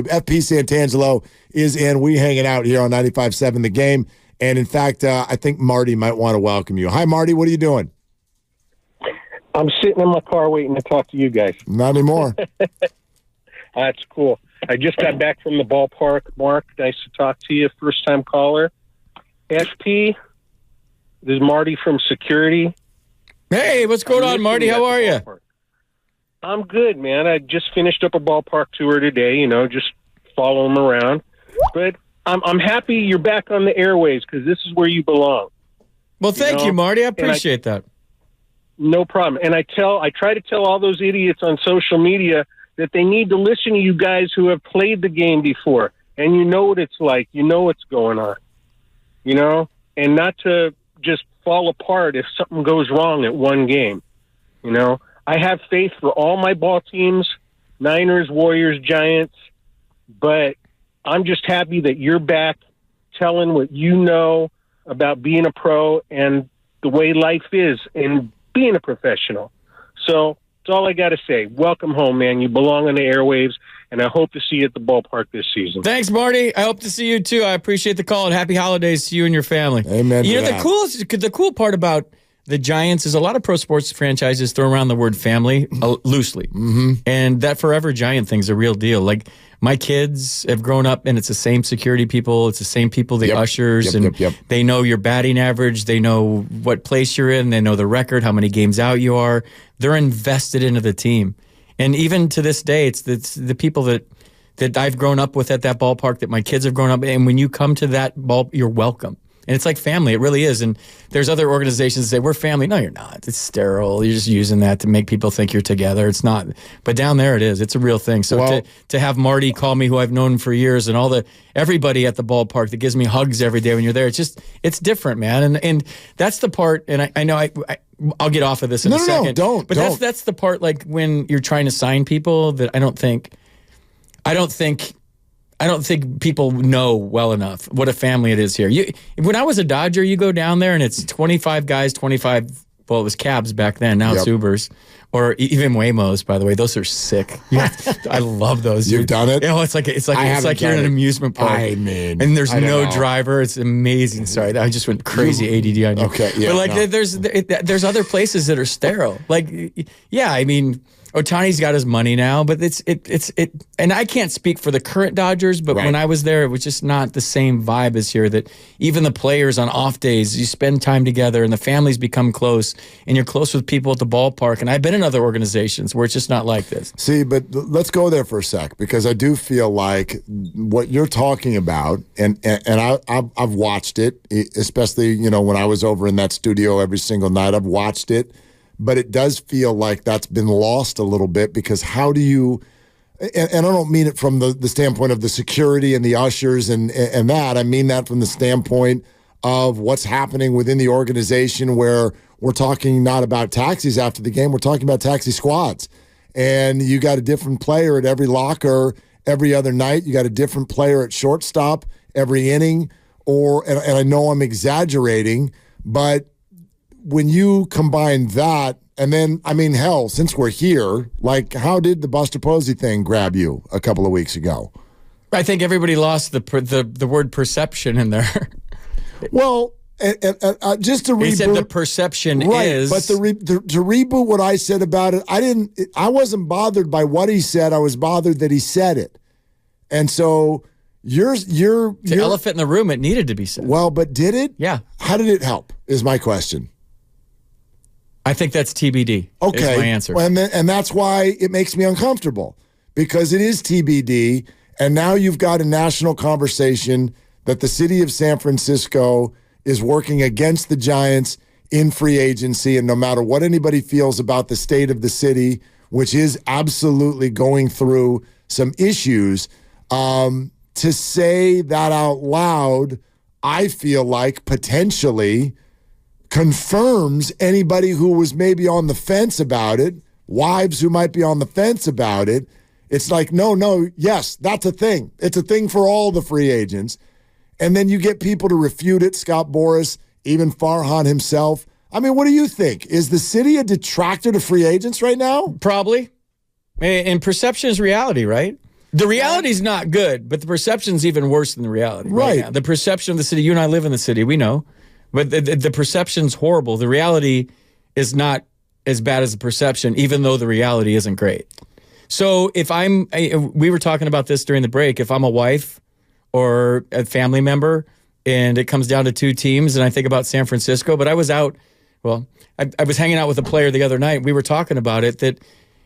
FP Santangelo is in. We hanging out here on 95.7 The Game. And in fact, I think Marty might want to welcome you. Hi, Marty. What are you doing? I'm sitting in my car waiting to talk to you guys. Not anymore. That's cool. I just got back from the ballpark. Mark, nice to talk to you. First-time caller. FP, this is Marty from security. Hey, what's going on, Marty? How are you? I'm good, man. I just finished up a ballpark tour today, just following them around. But I'm happy you're back on the airwaves because this is where you belong. Well, thank you, Marty. I appreciate that. No problem. And I try to tell all those idiots on social media that they need to listen to you guys who have played the game before. And you know what it's like. You know what's going on. And not to just fall apart if something goes wrong at one game. I have faith for all my ball teams, Niners, Warriors, Giants, but I'm just happy that you're back telling what you know about being a pro and the way life is and being a professional. So that's all I got to say. Welcome home, man. You belong on the airwaves, and I hope to see you at the ballpark this season. Thanks, Marty. I hope to see you, too. I appreciate the call, and happy holidays to you and your family. Amen. The cool part about the Giants is a lot of pro sports franchises throw around the word family loosely. Mm-hmm. And that Forever Giant thing's a real deal. Like, my kids have grown up, and it's the same security people. It's the same people, the ushers, and they know your batting average. They know what place you're in. They know the record, how many games out you are. They're invested into the team. And even to this day, it's the people that I've grown up with at that ballpark, that my kids have grown up. And when you come to that ball, you're welcome. And it's like family. It really is. And there's other organizations that say, we're family. No, you're not. It's sterile. You're just using that to make people think you're together. It's not. But down there it is. It's a real thing. So to have Marty call me, who I've known for years, and everybody at the ballpark that gives me hugs every day when you're there, it's different, man. And that's the part, and I know I'll get off of this in a second. No, don't. But that's the part, like, when you're trying to sign people, that I don't think people know well enough what a family it is here. When I was a Dodger, you go down there and it's 25 guys, well, it was cabs back then. Now it's Ubers. Or even Waymos, by the way. Those are sick. I love those. You've done it? It's like you're in an amusement park. I mean, and there's no driver. It's amazing. Sorry, I just went crazy ADD on you. Okay, yeah. But there's other places that are sterile. Ohtani's got his money now, but it's and I can't speak for the current Dodgers, but when I was there, it was just not the same vibe as here. That even the players on off days, you spend time together, and the families become close, and you're close with people at the ballpark. And I've been in other organizations where it's just not like this. See, but let's go there for a sec, because I do feel like what you're talking about, and I've watched it, especially when I was over in that studio every single night. I've watched it. But it does feel like that's been lost a little bit, because how do you – and I don't mean it from the standpoint of the security and the ushers and that. I mean that from the standpoint of what's happening within the organization, where we're talking not about taxis after the game. We're talking about taxi squads. And you got a different player at every locker every other night. You got a different player at shortstop every inning. And I know I'm exaggerating, but – when you combine that, and then, hell, since we're here, like, how did the Buster Posey thing grab you a couple of weeks ago? I think everybody lost the word perception in there. Well, just to reboot. He said the perception is. But to reboot what I said about it, I wasn't bothered by what he said. I was bothered that he said it. And so you're the elephant in the room, it needed to be said. Well, but did it? Yeah. How did it help is my question. I think that's TBD. Okay. Is my answer. And that's why it makes me uncomfortable, because it is TBD, and now you've got a national conversation that the city of San Francisco is working against the Giants in free agency, and no matter what anybody feels about the state of the city, which is absolutely going through some issues, to say that out loud, I feel like potentially confirms anybody who was maybe on the fence about it, wives who might be on the fence about it. It's like, yes, that's a thing. It's a thing for all the free agents. And then you get people to refute it, Scott Boras, even Farhan himself. What do you think? Is the city a detractor to free agents right now? Probably. And perception is reality, right? The reality's not good, but the perception's even worse than the reality. Right now. The perception of the city, you and I live in the city, we know, but the perception's horrible. The reality is not as bad as the perception, even though the reality isn't great. So if we were talking about this during the break, if I'm a wife or a family member and it comes down to two teams and I think about San Francisco, but I was out, I was hanging out with a player the other night. We were talking about it that,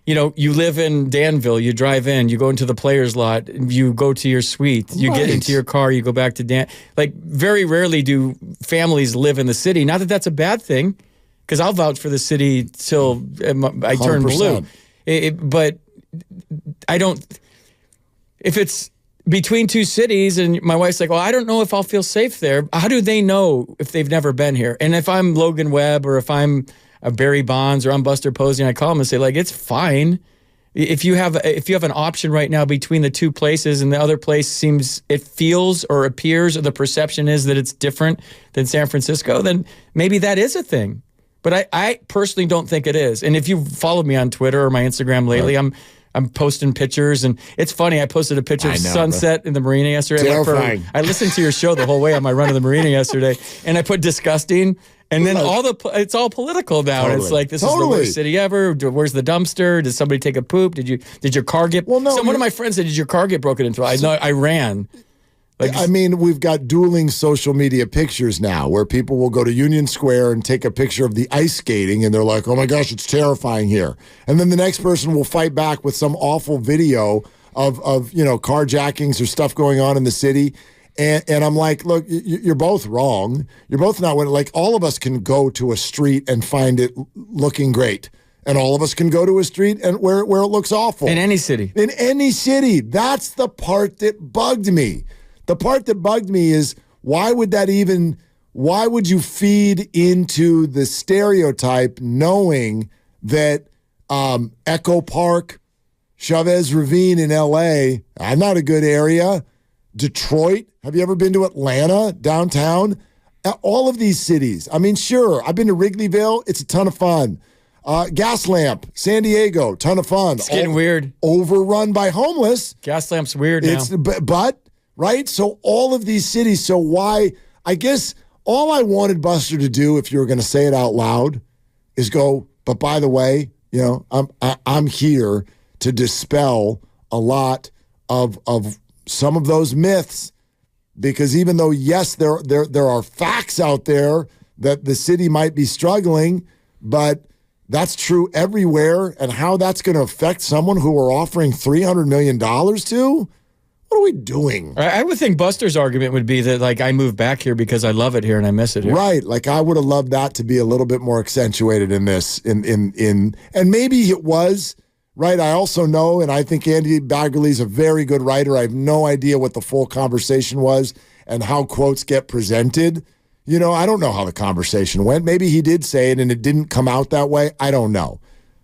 you live in Danville, you drive in, you go into the players lot, you go to your suite, you get into your car, you go back to like very rarely do families live in the city. Not that that's a bad thing, because I'll vouch for the city till I turn 100%. Blue. But I don't, if it's between two cities and my wife's like, I don't know if I'll feel safe there. How do they know if they've never been here? And if I'm Logan Webb or if I'm Barry Bonds or I'm Buster Posey, and I call him and say, like, it's fine. If you have an option right now between the two places and the other place it feels or appears or the perception is that it's different than San Francisco, then maybe that is a thing. But I personally don't think it is. And if you followed me on Twitter or my Instagram lately, I'm posting pictures, and it's funty. I posted a picture of sunset in the marina yesterday. Terrifying. I listened to your show the whole way on my run to the marina yesterday, and I put disgusting. And then it's all political now. Totally. It's like, this is the worst city ever. Where's the dumpster? Did somebody take a poop? Did your car get? Well, no. One of my friends said, "Did your car get broken into?" I ran. We've got dueling social media pictures now where people will go to Union Square and take a picture of the ice skating, and they're like, "Oh my gosh, it's terrifying here." And then the next person will fight back with some awful video of carjackings or stuff going on in the city. And I'm like, look, you're both wrong. You're both not winning. Like, all of us can go to a street and find it looking great. And all of us can go to a street and where it looks awful. In any city. In any city. That's the part that bugged me. The part that bugged me is, why would you feed into the stereotype knowing that Echo Park, Chavez Ravine in L.A., not a good area. Detroit, have you ever been to Atlanta, downtown? All of these cities. I mean, sure, I've been to Wrigleyville. It's a ton of fun. Gaslamp, San Diego, ton of fun. It's getting weird. Overrun by homeless. Gaslamp's weird now. But, right? So all of these cities, so why? I guess all I wanted Buster to do, if you were going to say it out loud, is go, but by the way, I'm here to dispel a lot of some of those myths, because even though, yes, there are facts out there that the city might be struggling, but that's true everywhere. And how that's going to affect someone who we're offering $300 million to? What are we doing? I would think Buster's argument would be that, like, I moved back here because I love it here and I miss it here. Right. Like, I would have loved that to be a little bit more accentuated in this. And maybe it was. Right, I also know, and I think Andy Baggerly's a very good writer. I have no idea what the full conversation was and how quotes get presented. I don't know how the conversation went. Maybe he did say it and it didn't come out that way. I don't know.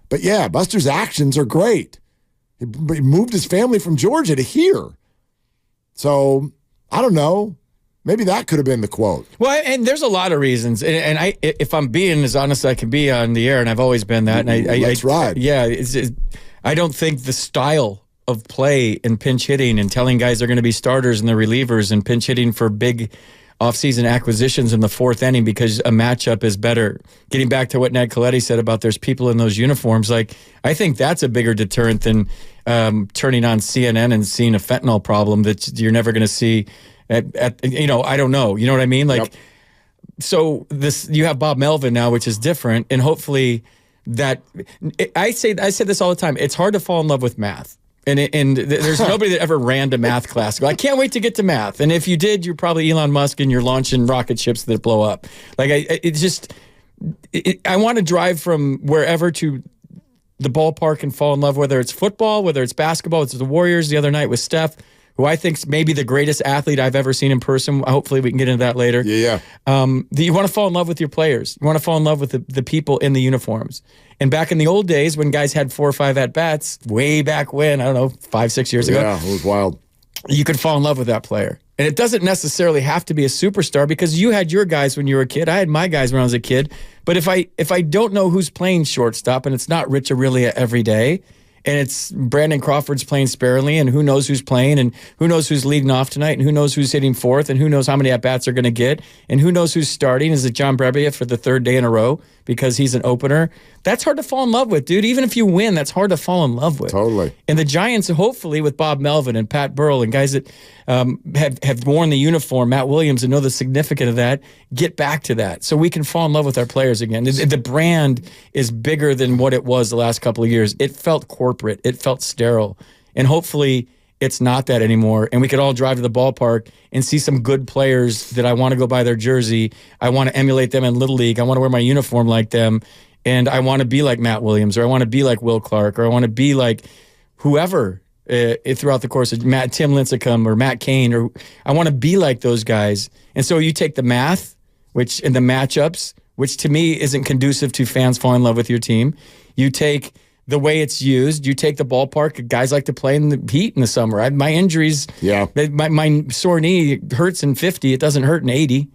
But yeah, Buster's actions are great. He moved his family from Georgia to here. So, I don't know. Maybe that could have been the quote. Well, and there's a lot of reasons. And if I'm being as honest as I can be on the air, and I've always been that. And That's right. Yeah, I don't think the style of play and pinch hitting and telling guys they're going to be starters and the relievers and pinch hitting for big offseason acquisitions in the fourth inning because a matchup is better. Getting back to what Ned Colletti said about there's people in those uniforms, like, I think that's a bigger deterrent than turning on CNN and seeing a fentanyl problem that you're never going to see. I don't know. You know what I mean? Like, So you have Bob Melvin now, which is different, and hopefully I say this all the time. It's hard to fall in love with math, and there's nobody that ever ran to math class. I can't wait to get to math. And if you did, you're probably Elon Musk, and you're launching rocket ships that blow up. Like I want to drive from wherever to the ballpark and fall in love, whether it's football, whether it's basketball. It's the Warriors the other night with Steph, who I think's maybe the greatest athlete I've ever seen in person. Hopefully we can get into that later. Yeah. You want to fall in love with your players. You want to fall in love with the people in the uniforms. And back in the old days when guys had 4 or 5 at-bats, way back when, I don't know, 5-6 years ago. Yeah, it was wild. You could fall in love with that player. And it doesn't necessarily have to be a superstar, because you had your guys when you were a kid. I had my guys when I was a kid. But if I don't know who's playing shortstop and it's not Rich Aurelia every day, And it's Brandon Crawford's playing sparingly, and who knows who's playing, and who knows who's leading off tonight, and who knows who's hitting fourth, and who knows how many at-bats they're going to get, and who knows who's starting. Is it John Brebbia for the third day in a row because he's an opener? That's hard to fall in love with, dude. Even if you win, that's hard to fall in love with. Totally. And the Giants, hopefully, with Bob Melvin and Pat Burrell and guys that have worn the uniform, Matt Williams, and know the significance of that, get back to that so we can fall in love with our players again. The brand is bigger than what it was the last couple of years. It felt corporate. It felt sterile. And hopefully it's not that anymore. And we could all drive to the ballpark and see some good players that I want to go buy their jersey. I want to emulate them in Little League. I want to wear my uniform like them. And I want to be like Matt Williams, or I want to be like Will Clark, or I want to be like whoever throughout the course of Tim Lincecum or Matt Cain, or I want to be like those guys. And so you take the math, which in the matchups, which to me isn't conducive to fans falling in love with your team. You take the way it's used. You take the ballpark. Guys like to play in the heat in the summer. My injuries, my sore knee hurts in 50. It doesn't hurt in 80.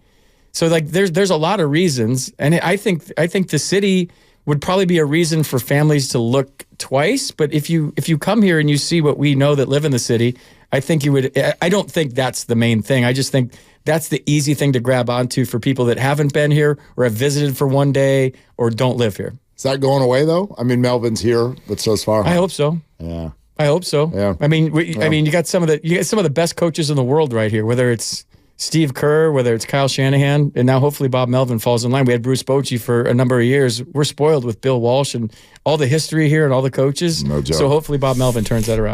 So like there's a lot of reasons, and I think the city would probably be a reason for families to look twice. But if you come here and you see what we know that live in the city, I think you would. I don't think that's the main thing. I just think that's the easy thing to grab onto for people that haven't been here or have visited for one day or don't live here. Is that going away though? I mean, Melvin's here, but so's far. I hope so. Yeah, I hope so. Yeah. I mean, you got some of the best coaches in the world right here. Whether it's Steve Kerr, whether it's Kyle Shanahan, and now hopefully Bob Melvin falls in line. We had Bruce Bochy for a number of years. We're spoiled with Bill Walsh and all the history here and all the coaches. No joke. So hopefully Bob Melvin turns that around.